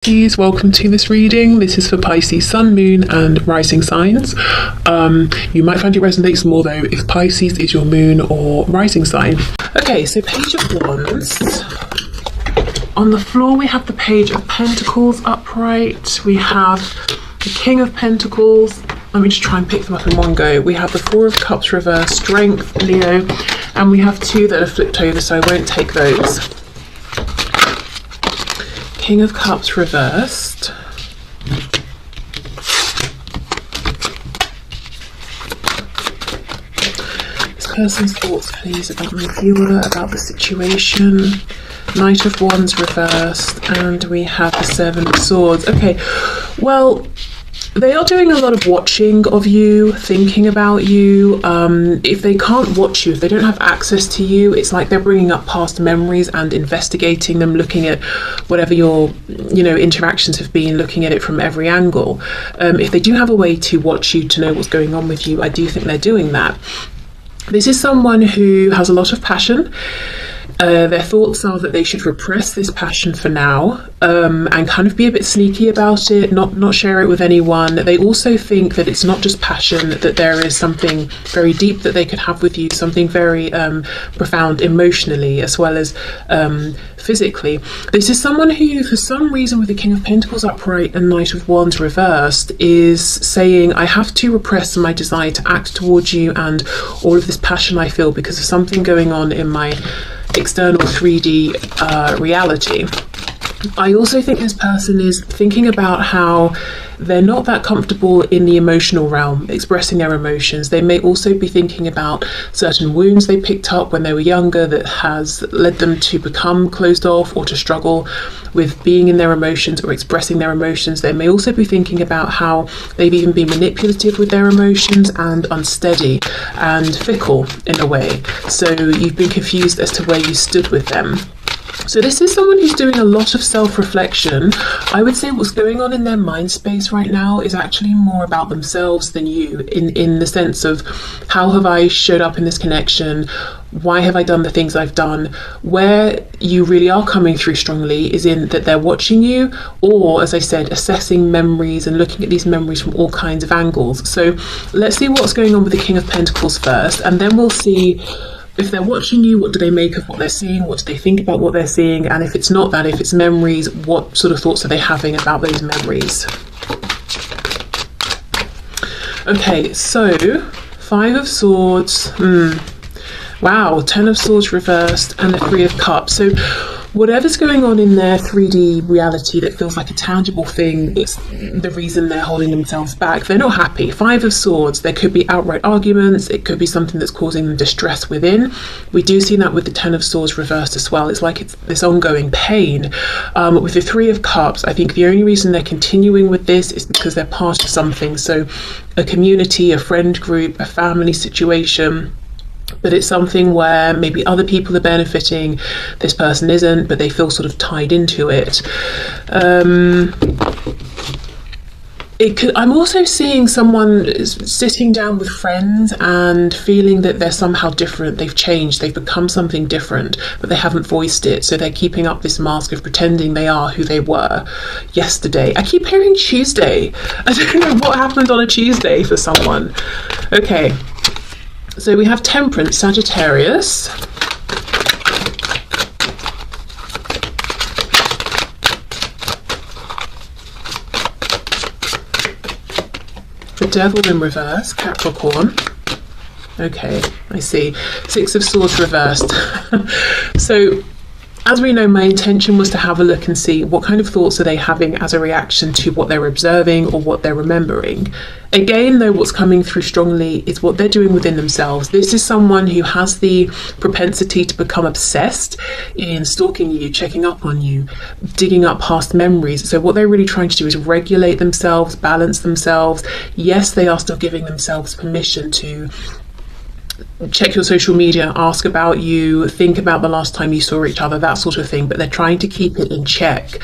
Pisces, welcome to this reading. This is for Pisces Sun, Moon and Rising signs. You might find it resonates more though if Pisces is your moon or rising sign. Okay, so Page of Wands. On the floor we have the Page of Pentacles upright. We have the King of Pentacles. Let me just try and pick them up in one go. We have the Four of Cups reversed, Strength, Leo, and we have two that are flipped over, so I won't take those. King of Cups reversed. This person's thoughts, please, about my viewer, about the situation. Knight of Wands reversed, and we have the Seven of Swords. Okay, well, they are doing a lot of watching of you, thinking about you. If they can't watch you, if they don't have access to you, it's like they're bringing up past memories and investigating them, looking at whatever your, interactions have been, looking at it from every angle. If they do have a way to watch you, to know what's going on with you, I do think they're doing that. This is someone who has a lot of passion. Their thoughts are that they should repress this passion for now, and kind of be a bit sneaky about it, not share it with anyone. They also think that it's not just passion, that there is something very deep that they could have with you, something very profound emotionally as well as physically. This is someone who, for some reason, with the King of Pentacles upright and Knight of Wands reversed, is saying, I have to repress my desire to act towards you and all of this passion I feel because of something going on in my external 3D reality. I also think this person is thinking about how they're not that comfortable in the emotional realm, expressing their emotions. They may also be thinking about certain wounds they picked up when they were younger that has led them to become closed off or to struggle with being in their emotions or expressing their emotions. They may also be thinking about how they've even been manipulative with their emotions and unsteady and fickle in a way. So you've been confused as to where you stood with them. So this is someone who's doing a lot of self-reflection. I would say what's going on in their mind space right now is actually more about themselves than you, in the sense of, how have I showed up in this connection? Why have I done the things I've done? Where you really are coming through strongly is in that they're watching you, or, as I said, assessing memories and looking at these memories from all kinds of angles. So let's see what's going on with the King of Pentacles first, and then we'll see if they're watching you, what do they make of what they're seeing? What do they think about what they're seeing? And if it's not that, if it's memories, what sort of thoughts are they having about those memories? Okay, so Five of Swords. Wow, Ten of Swords reversed and the Three of Cups. So whatever's going on in their 3D reality that feels like a tangible thing, it's the reason they're holding themselves back. They're not happy. Five of Swords, there could be outright arguments. It could be something that's causing them distress within. We do see that with the Ten of Swords reversed as well. It's like it's this ongoing pain. With the Three of Cups, I think the only reason they're continuing with this is because they're part of something. So a community, a friend group, a family situation. But it's something where maybe other people are benefiting, this person isn't, but they feel sort of tied into it. I'm also seeing someone sitting down with friends and feeling that they're somehow different. They've changed, they've become something different, but they haven't voiced it. So they're keeping up this mask of pretending they are who they were yesterday. I keep hearing Tuesday. I don't know what happened on a Tuesday for someone. Okay. So we have Temperance, Sagittarius. The Devil in reverse, Capricorn. Okay, I see. Six of Swords reversed. So, as we know, my intention was to have a look and see what kind of thoughts are they having as a reaction to what they're observing or what they're remembering. Again, though, what's coming through strongly is what they're doing within themselves. This is someone who has the propensity to become obsessed in stalking you, checking up on you, digging up past memories. So what they're really trying to do is regulate themselves, balance themselves. Yes, they are still giving themselves permission to check your social media, ask about you, think about the last time you saw each other, that sort of thing, but they're trying to keep it in check.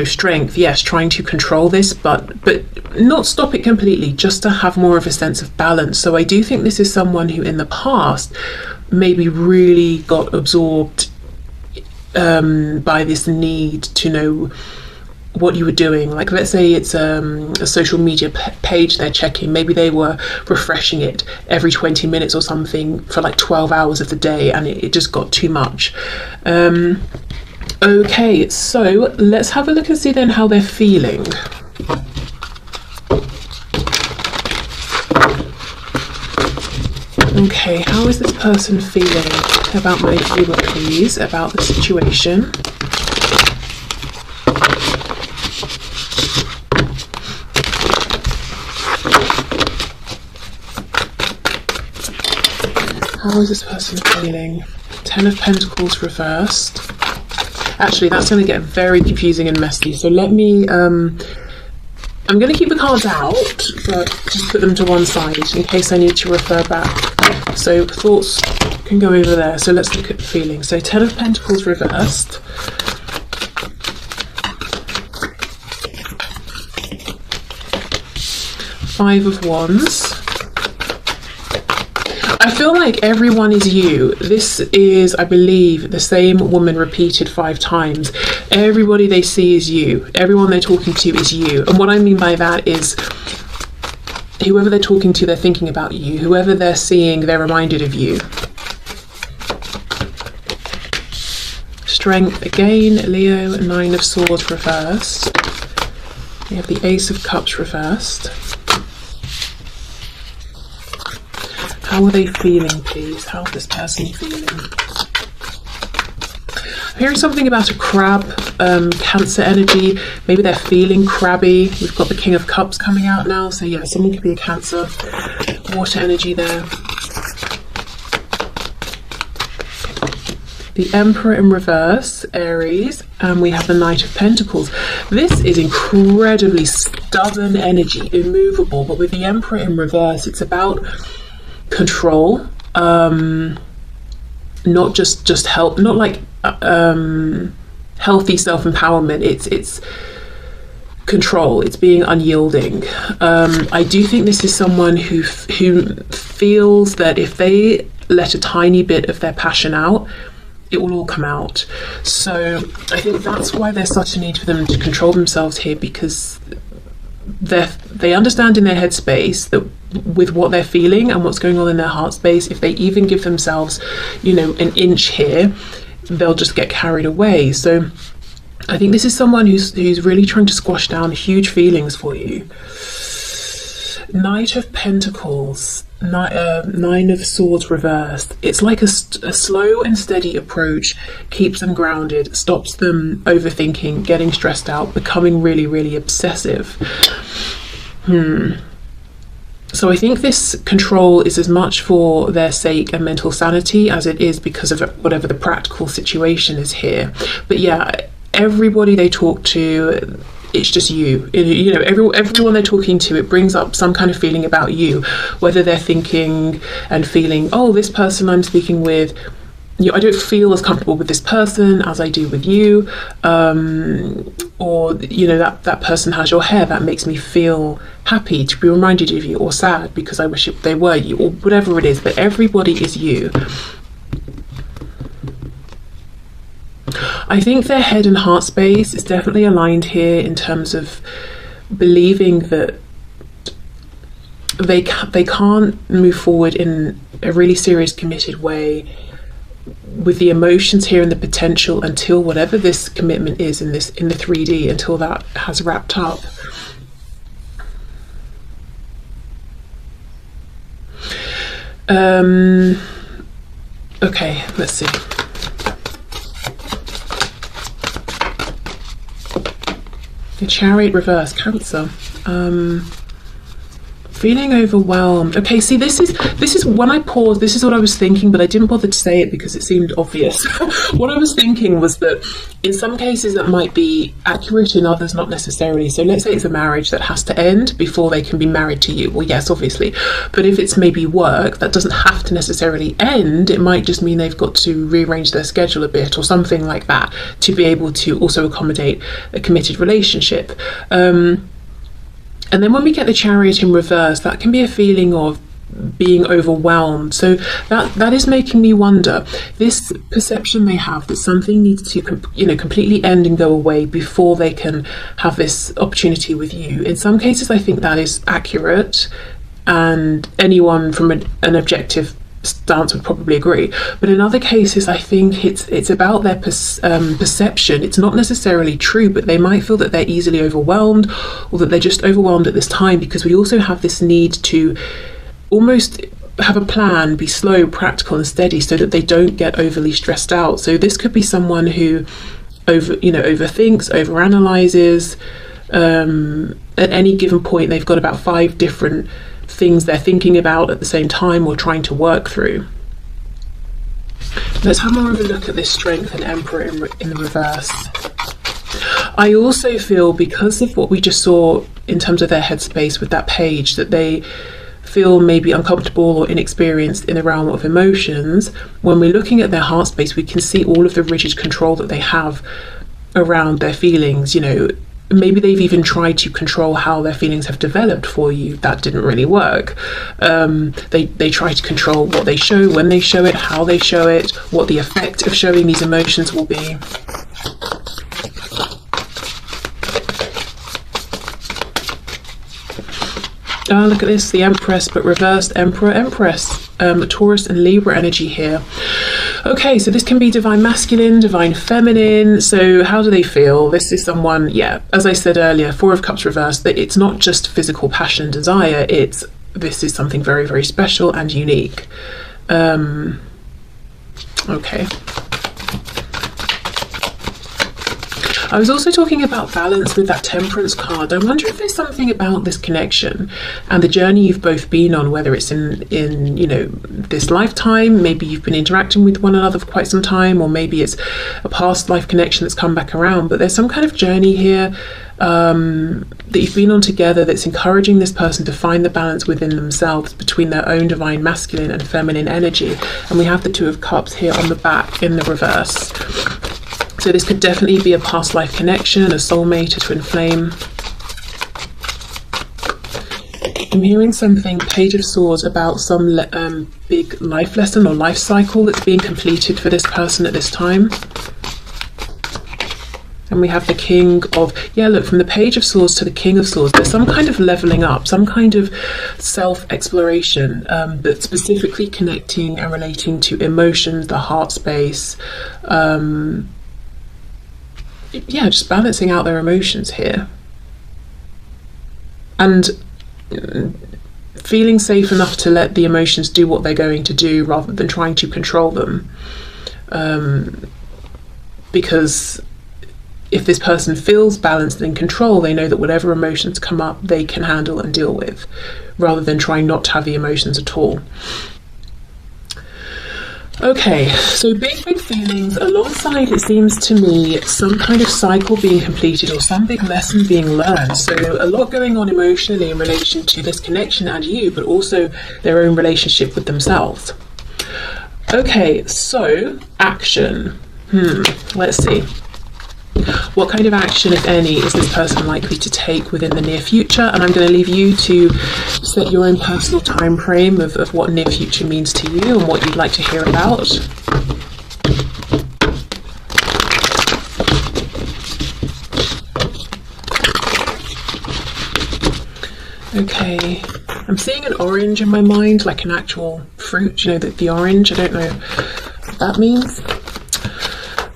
Strength, yes, trying to control this, but not stop it completely, just to have more of a sense of balance. So I do think this is someone who in the past maybe really got absorbed by this need to know what you were doing. Like, let's say it's a social media page they're checking. Maybe they were refreshing it every 20 minutes or something for like 12 hours of the day, and it just got too much. Okay, so let's have a look and see then how they're feeling. Okay, how is this person feeling about my viewer, please, about the situation? How is this person feeling? 10 of Pentacles reversed. Actually, that's going to get very confusing and messy. So let me, I'm going to keep the cards out, but just put them to one side in case I need to refer back. So thoughts can go over there. So let's look at the feeling. So 10 of Pentacles reversed. Five of Wands. I feel like everyone is you. This is, I believe, the same woman repeated 5 times. Everybody they see is you. Everyone they're talking to is you. And what I mean by that is whoever they're talking to, they're thinking about you. Whoever they're seeing, they're reminded of you. Strength again, Leo. 9 of Swords reversed. We have the Ace of Cups reversed. How are they feeling, please? How is this person feeling? I'm hearing something about a crab, Cancer energy. Maybe they're feeling crabby. We've got the King of Cups coming out now. So yeah, someone could be a Cancer. Water energy there. The Emperor in reverse, Aries. And we have the Knight of Pentacles. This is incredibly stubborn energy, immovable. But with the Emperor in reverse, it's about control, not just help, not like healthy self-empowerment. It's control. It's being unyielding. I do think this is someone who feels that if they let a tiny bit of their passion out, it will all come out. So I think that's why there's such a need for them to control themselves here, because they understand in their headspace that with what they're feeling and what's going on in their heart space, if they even give themselves, you know, an inch here, they'll just get carried away. So I think this is someone who's really trying to squash down huge feelings for you. Knight of Pentacles, 9 of Swords reversed. It's like a slow and steady approach, keeps them grounded, stops them overthinking, getting stressed out, becoming really, really obsessive. So I think this control is as much for their sake and mental sanity as it is because of whatever the practical situation is here. But yeah, everybody they talk to, it's just you. You know, everyone they're talking to, it brings up some kind of feeling about you, whether they're thinking and feeling, oh, this person I'm speaking with, you know, I don't feel as comfortable with this person as I do with you, or you know, that person has your hair, that makes me feel happy to be reminded of you, or sad because I wish they were you, or whatever it is. But everybody is you. I think their head and heart space is definitely aligned here in terms of believing that they can't move forward in a really serious, committed way with the emotions here and the potential until whatever this commitment is in the 3D, until that has wrapped up. Okay, let's see. The Chariot reverse, Cancer. Feeling overwhelmed. Okay, see, this is when I paused, this is what I was thinking, but I didn't bother to say it because it seemed obvious. What I was thinking was that in some cases that might be accurate, in others not necessarily. So let's say it's a marriage that has to end before they can be married to you. Well, yes, obviously. But if it's maybe work, that doesn't have to necessarily end. It might just mean they've got to rearrange their schedule a bit or something like that to be able to also accommodate a committed relationship. And then when we get the Chariot in reverse, that can be a feeling of being overwhelmed. So that is making me wonder, this perception they have that something needs to completely end and go away before they can have this opportunity with you. In some cases I think that is accurate, and anyone from an objective stance would probably agree, but in other cases I think it's about their perception. It's not necessarily true, but they might feel that they're easily overwhelmed, or that they're just overwhelmed at this time, because we also have this need to almost have a plan, be slow, practical and steady, so that they don't get overly stressed out. So this could be someone who overthinks, overanalyzes. At any given point they've got about 5 different things they're thinking about at the same time or trying to work through. Let's have more of a look at this Strength and Emperor in the reverse. I also feel, because of what we just saw in terms of their headspace with that page, that they feel maybe uncomfortable or inexperienced in the realm of emotions. When we're looking at their heart space, we can see all of the rigid control that they have around their feelings. Maybe they've even tried to control how their feelings have developed for you. That didn't really work. They try to control what they show, when they show it, how they show it, what the effect of showing these emotions will be. Look at this, the Empress, but reversed Emperor, Empress, Taurus and Libra energy here. Okay, so this can be divine masculine, divine feminine. So how do they feel? This is someone, as I said earlier, 4 of Cups reversed, that it's not just physical passion and desire, this is something very, very special and unique. Okay. I was also talking about balance with that Temperance card. I wonder if there's something about this connection and the journey you've both been on, whether it's in this lifetime, maybe you've been interacting with one another for quite some time, or maybe it's a past life connection that's come back around, but there's some kind of journey here that you've been on together that's encouraging this person to find the balance within themselves between their own divine masculine and feminine energy. And we have the 2 of Cups here on the back in the reverse. So this could definitely be a past life connection, a soulmate, a twin flame. I'm hearing something, Page of Swords, about some big life lesson or life cycle that's being completed for this person at this time. And we have the King of, look, from the Page of Swords to the King of Swords, there's some kind of leveling up, some kind of self-exploration, but specifically connecting and relating to emotions, the heart space, just balancing out their emotions here. And feeling safe enough to let the emotions do what they're going to do rather than trying to control them. Because if this person feels balanced and in control, they know that whatever emotions come up, they can handle and deal with, rather than trying not to have the emotions at all. Okay, so big feelings alongside, it seems to me, some kind of cycle being completed or some big lesson being learned. So a lot going on emotionally in relation to this connection and you, but also their own relationship with themselves. Okay, so action. Let's see. What kind of action, if any, is this person likely to take within the near future? And I'm going to leave you to set your own personal time frame of what near future means to you and what you'd like to hear about. Okay, I'm seeing an orange in my mind, like an actual fruit, the orange. I don't know what that means.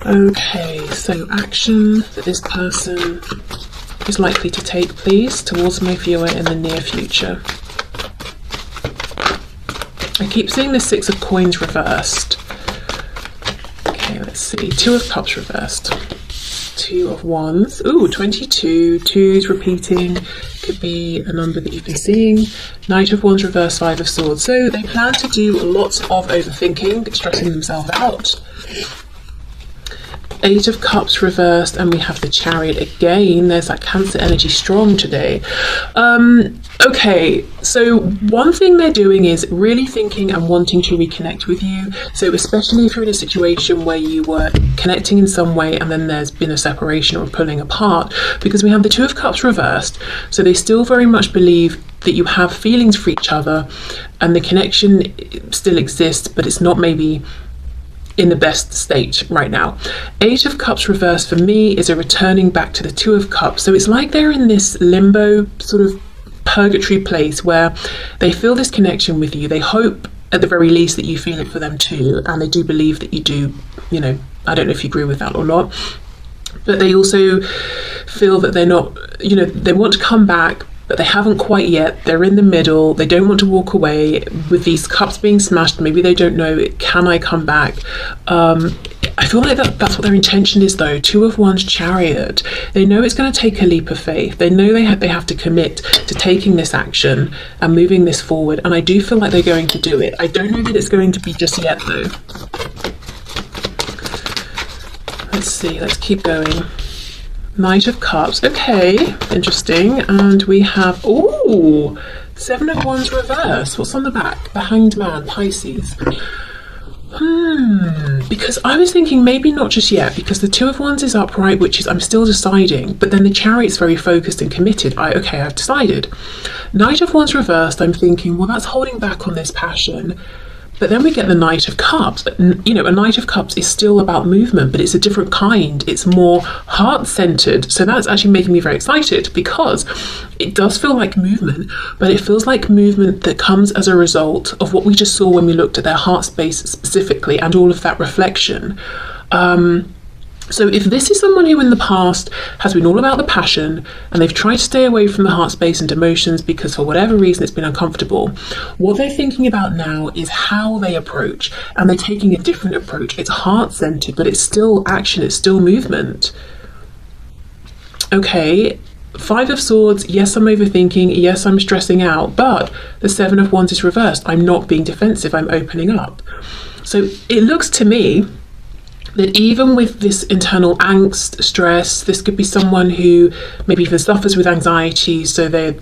Okay, so action that this person is likely to take, please, towards my viewer in the near future. I keep seeing the 6 of Coins reversed. Okay, let's see. 2 of Cups reversed. 2 of Wands. Ooh, 22. 2's repeating. Could be a number that you've been seeing. Knight of Wands reversed, 5 of Swords. So they plan to do lots of overthinking, stressing themselves out. 8 of Cups reversed, and we have the Chariot again. There's that Cancer energy strong today. Okay, so one thing they're doing is really thinking and wanting to reconnect with you. So especially if you're in a situation where you were connecting in some way and then there's been a separation or pulling apart, because we have the 2 of Cups reversed. So they still very much believe that you have feelings for each other and the connection still exists, but it's not maybe in the best state right now. Eight of Cups reversed for me is a returning back to the Two of Cups. So it's like they're in this limbo sort of purgatory place where they feel this connection with you. They hope at the very least that you feel it for them too, and they do believe that you do. You know, I don't know if you agree with that or not, but they also feel that they're not, you know, they want to come back, but they haven't quite yet. They're in the middle. They don't want to walk away with these cups being smashed. Maybe they don't know, can I come back? I feel like that's what their intention is though. Two of Wands, Chariot. They know it's going to take a leap of faith. They know they have to commit to taking this action and moving this forward. And I do feel like they're going to do it. I don't know that it's going to be just yet though. Let's see, let's keep going. Knight of Cups, okay, interesting. And we have, ooh, Seven of Wands reverse. What's on the back? The Hanged Man, Pisces. Because I was thinking maybe not just yet, because the Two of Wands is upright, which is I'm still deciding, but then the Chariot's very focused and committed. Okay, I've decided. Knight of Wands reversed, I'm thinking, well, that's holding back on this passion. But then we get the Knight of Cups. You know, a Knight of Cups is still about movement, but it's a different kind. It's more heart-centered. So that's actually making me very excited, because it does feel like movement, but it feels like movement that comes as a result of what we just saw when we looked at their heart space specifically and all of that reflection. So if this is someone who in the past has been all about the passion and they've tried to stay away from the heart space and emotions because for whatever reason it's been uncomfortable, what they're thinking about now is how they approach, and they're taking a different approach. It's heart-centered, but it's still action, it's still movement. Okay, Five of Swords, yes, I'm overthinking, yes, I'm stressing out, but the Seven of Wands is reversed. I'm not being defensive, I'm opening up. So it looks to me that even with this internal angst, stress, this could be someone who maybe even suffers with anxiety. So they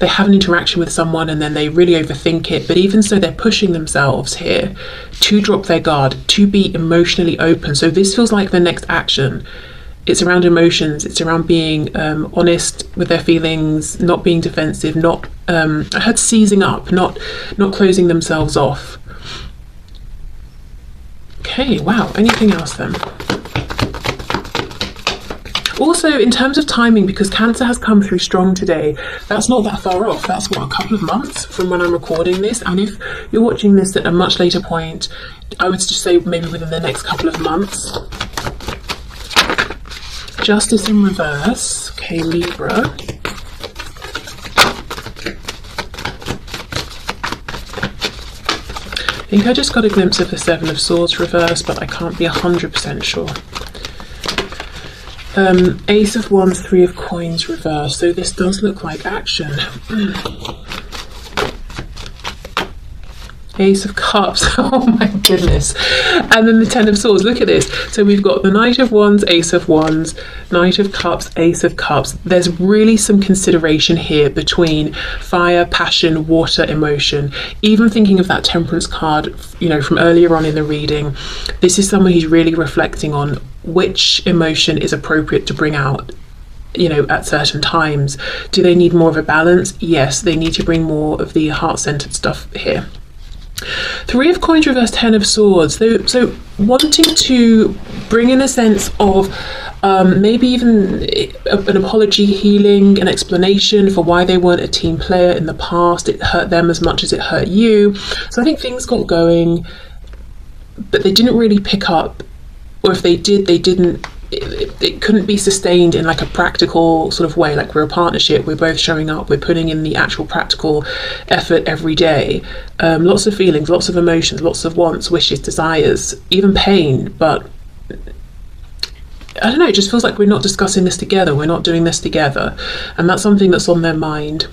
have an interaction with someone and then they really overthink it. But even so, they're pushing themselves here to drop their guard, to be emotionally open. So this feels like the next action. It's around emotions. It's around being honest with their feelings, not being defensive, not I heard seizing up, not closing themselves off. Okay, wow, anything else then? Also, in terms of timing, because Cancer has come through strong today, that's not that far off. That's what, a couple of months from when I'm recording this. And if you're watching this at a much later point, I would just say maybe within the next couple of months. Justice in reverse. Okay, Libra. I think I just got a glimpse of the Seven of Swords reverse, but I can't be 100% sure. Ace of Wands, Three of Coins reverse. So this does look like action. Ace of Cups, oh my goodness. And then the Ten of Swords, look at this. So we've got the Knight of Wands, Ace of Wands, Knight of Cups, Ace of Cups. There's really some consideration here between fire, passion, water, emotion. Even thinking of that Temperance card, you know, from earlier on in the reading, this is someone who's really reflecting on which emotion is appropriate to bring out, you know, at certain times. Do they need more of a balance? Yes, they need to bring more of the heart-centered stuff here. Three of Coins reverse, Ten of Swords. So wanting to bring in a sense of maybe even an apology, healing, an explanation for why they weren't a team player in the past. It hurt them as much as it hurt you. So I think things got going, but they didn't really pick up, or if they did, they didn't. It couldn't be sustained in like a practical sort of way. Like, we're a partnership, we're both showing up, we're putting in the actual practical effort every day. Lots of feelings, lots of emotions, lots of wants, wishes, desires, even pain, but I don't know, it just feels like we're not discussing this together, we're not doing this together, and that's something that's on their mind.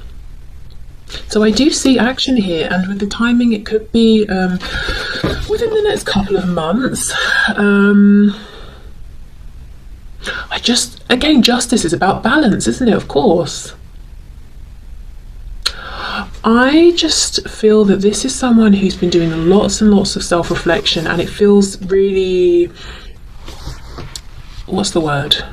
So I do see action here, and with the timing it could be within the next couple of months. Again, justice is about balance, isn't it? Of course. I just feel that this is someone who's been doing lots and lots of self-reflection, and it feels really, what's the word?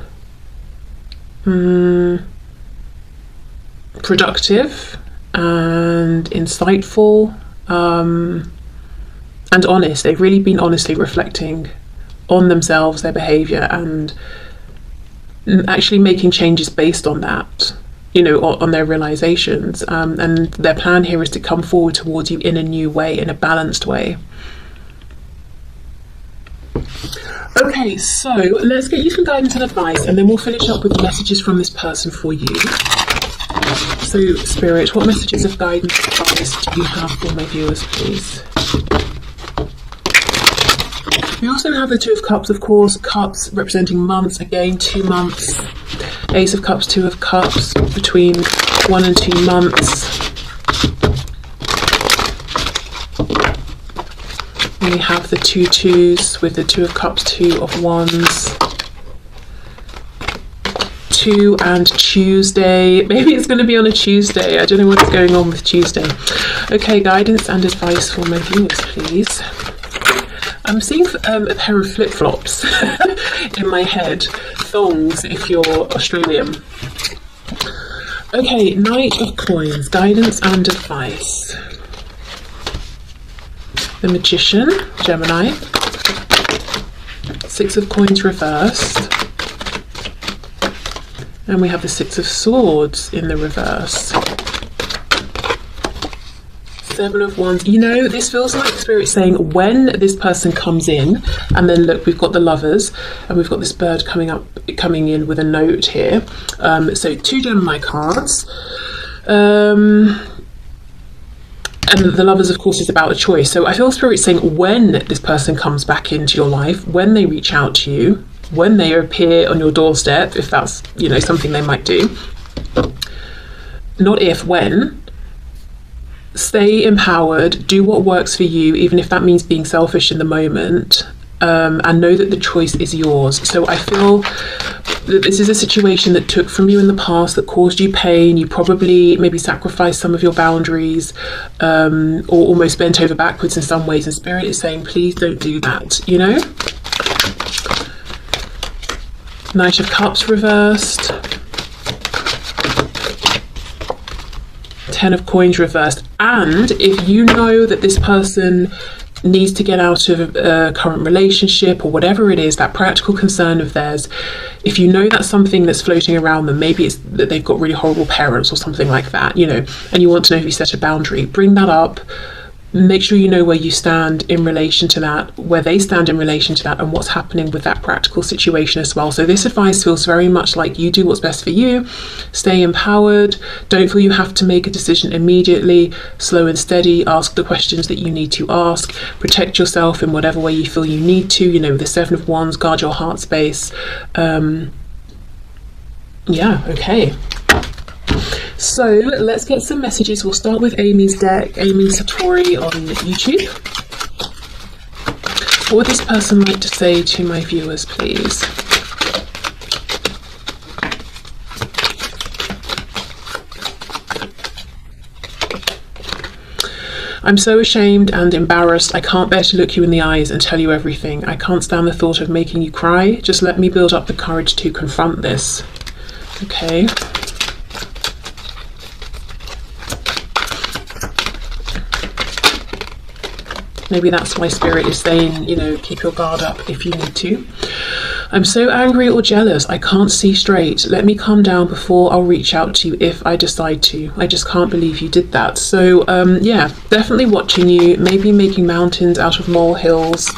Productive. and insightful, and honest. They've really been honestly reflecting on themselves, their behavior, and actually making changes based on that, you know, on their realizations. And their plan here is to come forward towards you in a new way, in a balanced way. Okay, so let's get you some guidance and advice, and then we'll finish up with messages from this person for you. So, Spirit, what messages of guidance and advice do you have for my viewers, please? We also have the Two of Cups, of course, cups representing months, again 2 months. Ace of Cups, Two of Cups, between 1 and 2 months. We have the 2 twos with the Two of Cups, Two of Wands. 2 and Tuesday. Maybe it's going to be on a Tuesday. I don't know what's going on with Tuesday. Okay, guidance and advice for my viewers, please. I'm seeing a pair of flip-flops in my head. Thongs, if you're Australian. Okay, Knight of Coins, guidance and advice. The Magician, Gemini. 6 of Coins reversed. And we have the 6 of Swords in the reverse. 7 of Wands. You know, this feels like Spirit saying when this person comes in, and then look, we've got the Lovers, and we've got this bird coming in with a note here. So 2 Gemini cards. And the Lovers, of course, is about a choice. So I feel Spirit saying when this person comes back into your life, when they reach out to you, when they appear on your doorstep, if that's, you know, something they might do. Not if, when. Stay empowered, do what works for you, even if that means being selfish in the moment, and know that the choice is yours. So I feel that this is a situation that took from you in the past, that caused you pain. You probably maybe sacrificed some of your boundaries, or almost bent over backwards in some ways, and Spirit is saying, please don't do that, you know? Knight of Cups reversed. 10 of Coins reversed. And if you know that this person needs to get out of a current relationship or whatever it is, that practical concern of theirs, if you know that's something that's floating around them, maybe it's that they've got really horrible parents or something like that, you know, and you want to know if you set a boundary, bring that up. Make sure you know where you stand in relation to that, where they stand in relation to that, and what's happening with that practical situation as well. So this advice feels very much like you do what's best for you. Stay empowered. Don't feel you have to make a decision immediately. Slow and steady. Ask the questions that you need to ask. Protect yourself in whatever way you feel you need to. You know, with the 7 of Wands, guard your heart space. Yeah, okay. So let's get some messages. We'll start with Amy's deck, Amy Satori on YouTube. What would this person like to say to my viewers, please? I'm so ashamed and embarrassed. I can't bear to look you in the eyes and tell you everything. I can't stand the thought of making you cry. Just let me build up the courage to confront this. Okay. Maybe that's why Spirit is saying, you know, keep your guard up if you need to. I'm so angry or jealous, I can't see straight. Let me calm down before I'll reach out to you if I decide to. I just can't believe you did that. So, yeah, definitely watching you, maybe making mountains out of molehills,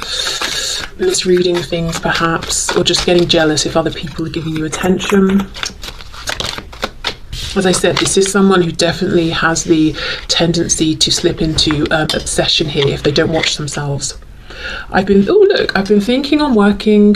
misreading things perhaps, or just getting jealous if other people are giving you attention. As I said, this is someone who definitely has the tendency to slip into obsession here if they don't watch themselves. I've been thinking of working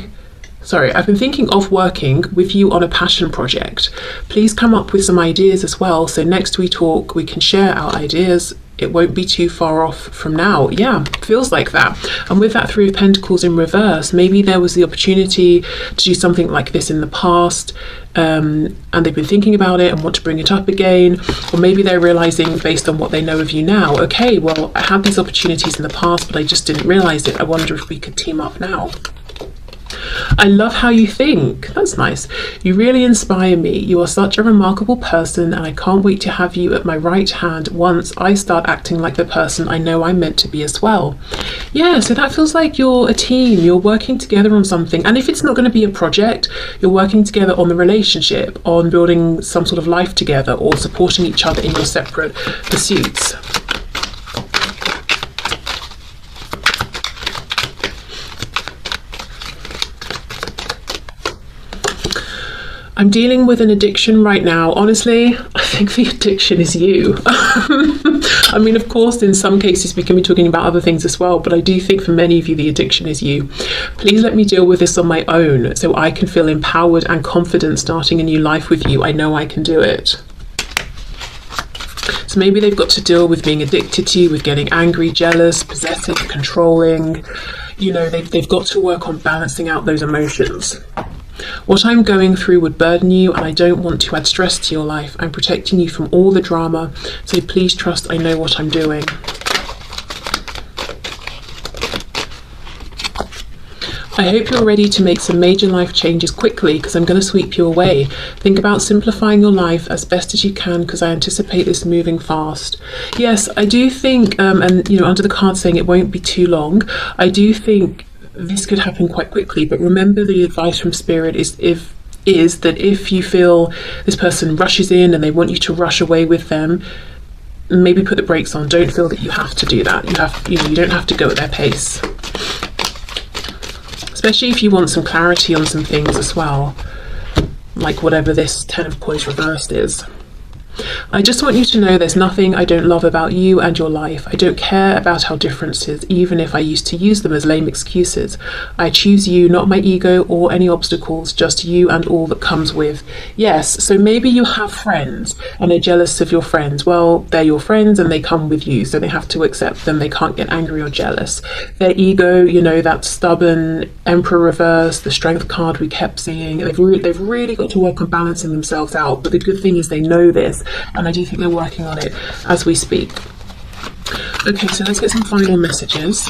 with you on a passion project. Please come up with some ideas as well, so next we talk we can share our ideas. It won't be too far off from now. Yeah, feels like that. And with that 3 of Pentacles in reverse, maybe there was the opportunity to do something like this in the past, and they've been thinking about it and want to bring it up again. Or maybe they're realizing, based on what they know of you now, okay, well, I had these opportunities in the past, but I just didn't realize it. I wonder if we could team up now. I love how you think. That's nice. You really inspire me. You are such a remarkable person, and I can't wait to have you at my right hand once I start acting like the person I know I'm meant to be as well. Yeah, so that feels like you're a team. You're working together on something. And if it's not going to be a project, you're working together on the relationship, on building some sort of life together, or supporting each other in your separate pursuits. I'm dealing with an addiction right now. Honestly, I think the addiction is you. I mean, of course, in some cases we can be talking about other things as well, but I do think for many of you, the addiction is you. Please let me deal with this on my own so I can feel empowered and confident starting a new life with you. I know I can do it. So maybe they've got to deal with being addicted to you, with getting angry, jealous, possessive, controlling. You know, they've got to work on balancing out those emotions. What I'm going through would burden you, and I don't want to add stress to your life. I'm protecting you from all the drama, so please trust I know what I'm doing. I hope you're ready to make some major life changes quickly, because I'm going to sweep you away. Think about simplifying your life as best as you can, because I anticipate this moving fast. Yes, I do think, and you know, under the card saying it won't be too long, I do think this could happen quite quickly. But remember, the advice from Spirit is that if you feel this person rushes in and they want you to rush away with them, maybe put the brakes on. Don't feel that you have to do that. You don't have to go at their pace. Especially if you want some clarity on some things as well, like whatever this Ten of Coins reversed is. I just want you to know there's nothing I don't love about you and your life. I don't care about our differences, even if I used to use them as lame excuses. I choose you, not my ego or any obstacles, just you and all that comes with. Yes, so maybe you have friends and they're jealous of your friends. Well, they're your friends and they come with you, so they have to accept them. They can't get angry or jealous. Their ego, you know, that stubborn Emperor reverse, the Strength card we kept seeing, they've really got to work on balancing themselves out. But the good thing is they know this, and I do think they're working on it as we speak. Okay, so let's get some final messages.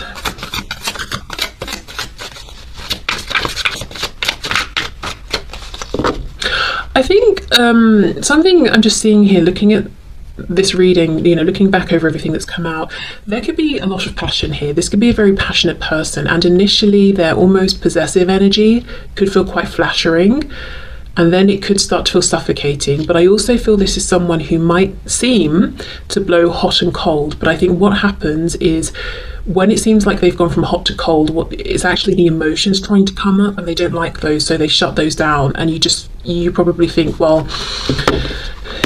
I think something I'm just seeing here, looking at this reading, you know, looking back over everything that's come out, there could be a lot of passion here. This could be a very passionate person, and initially their almost possessive energy could feel quite flattering, and then it could start to feel suffocating. But I also feel this is someone who might seem to blow hot and cold. But I think what happens is when it seems like they've gone from hot to cold, it's actually the emotions trying to come up, and they don't like those, so they shut those down. And you probably think, well,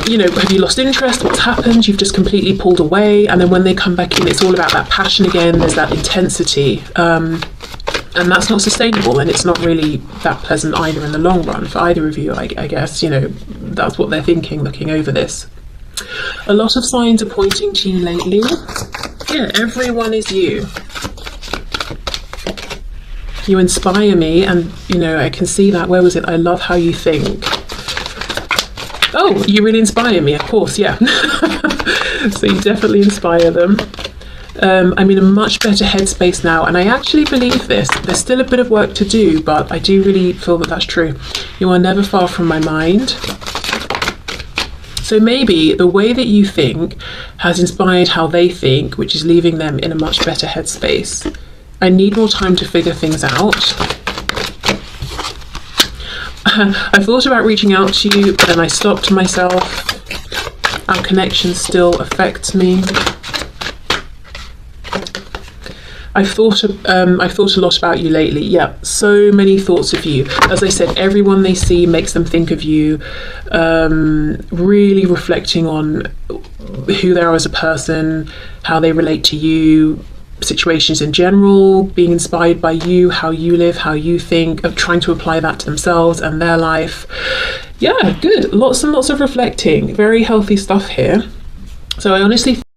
you know, have you lost interest? What's happened? You've just completely pulled away. And then when they come back in, it's all about that passion again. There's that intensity. And that's not sustainable, and it's not really that pleasant either in the long run for either of you, I guess. You know, that's what they're thinking looking over this. A lot of signs are pointing to you lately. Yeah, everyone is you. You inspire me, and, you know, I can see that. Where was it? I love how you think. Oh, you really inspire me, of course, yeah. So you definitely inspire them. I'm in a much better headspace now, and I actually believe this. There's still a bit of work to do, but I do really feel that that's true. You are never far from my mind. So maybe the way that you think has inspired how they think, which is leaving them in a much better headspace. I need more time to figure things out. I thought about reaching out to you, but then I stopped myself. Our connection still affects me. I've thought a lot about you lately. Yeah, so many thoughts of you. As I said, everyone they see makes them think of you. Really reflecting on who they are as a person, how they relate to you, situations in general, being inspired by you, how you live, how you think, of trying to apply that to themselves and their life. Yeah, good. Lots and lots of reflecting. Very healthy stuff here. So I honestly